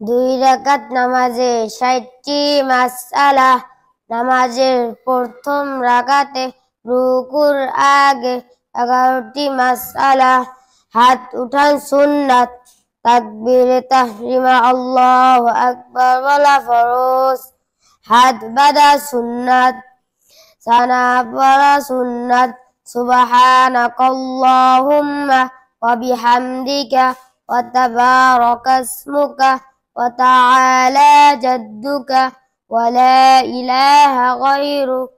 দুই রাকাত নামাজে ৬০টি মাসআলা। নামাজের প্রথম রাকাতে রুকুর আগে ১১টি মাসআলা। হাত উঠান সুন্নাত। তাকবীরে তাহরিমা আল্লাহু আকবার বলা ফরজ। হাত বাঁধা সুন্নাত। সানা পড়া সুন্নাত। সুবহানাকাল্লাহুম্মা ওয়া বিহামদিকা ওয়া তাবারাকা ইসমুকা ওয়া তাআলা জাদ্দুকা ওয়া লা ইলাহা গায়রুক।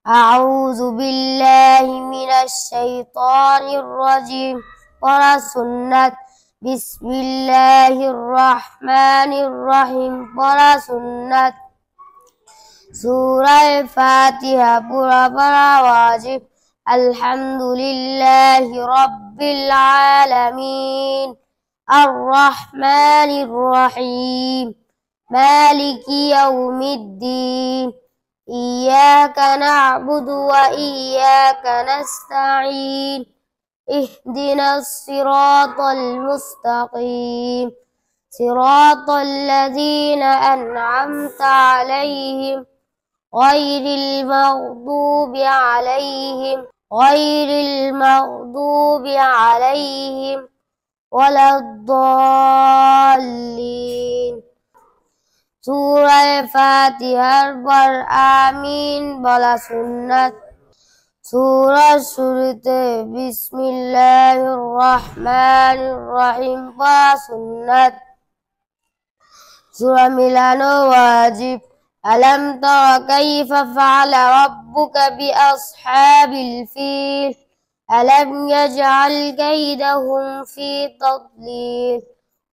আউযু বিল্লাহি মিনাশ শাইতানির রাজিম পড়া সুন্নাত। বিসমিল্লাহির রহমানির রহিম পড়া সুন্নাত। সূরা ফাতিহা পুরা পড়া ওয়াজিব। আলহামদুলিল্লাহি রাব্বিল আলামিন আর রহমানির রহিম মালিকি ইয়াউমিদ্দিন ইয়াকা না'বুদু ওয়া ইয়াকা নাস্তাঈন ইহদিনাস সিরাতাল মুস্তাকিম সিরাতাল লাযীনা আন'আমতা আলাইহিম গhayril maghdubi alayhim waladdallin। সূরা ফাতিহার পর আমিন বলা সুন্নাত। সূরার শুরুতে বিসমিল্লাহির রহমানির রহিম পড়া সুন্নাত। সূরা মিলানো ওয়াজিব। আলম তারা কাইফা ফাআলা রাব্বুকা বিআসহাবিল ফিল আলম ইয়াজআল কাইদাহুম ফি তাদলিল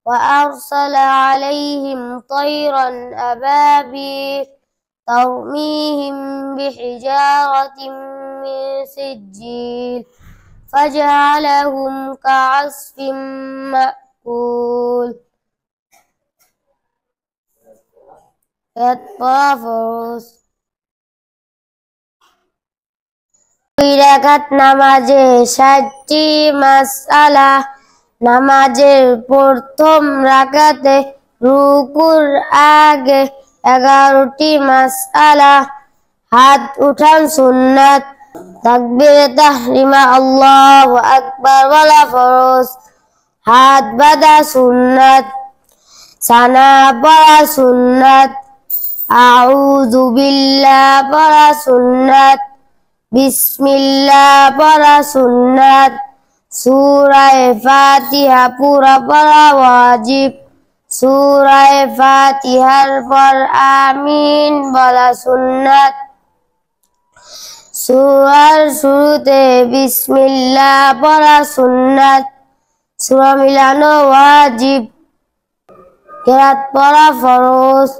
ওয়া আরসালা আলাইহিম তায়রান আবাবিল তারমীহিম বিহিজারাতিন মিন সিজ্জিল ফাজআলাহুম কা'আসফিন মা'কুল। দুই রাকাত নামাজে ৬০টি মাসআলা। নামাজের প্রথম রাকাতে রুকুর আগে ১১টি মাসআলা। হাত উঠান সুন্নাত। তাকবীরে তাহরিমা আল্লাহু আকবার বলা ফরজ। হাত বাঁধা সুন্নাত। সানা পড়া সুন্নাত। আউযু বিল্লাহ পড়া সুন্নাত। বিসমিল্লাহ পড়া সুন্নাত। সূরা ফাতিহা পুরা পড়া ওয়াজিব। সূরা ফাতিহার পর আমিন বলা সুন্নাত। সূরার শুরুতে বিসমিল্লাহ পড়া সুন্নাত। সূরা মিলানো ওয়াজিব। কেরাত পড়া ফরজ।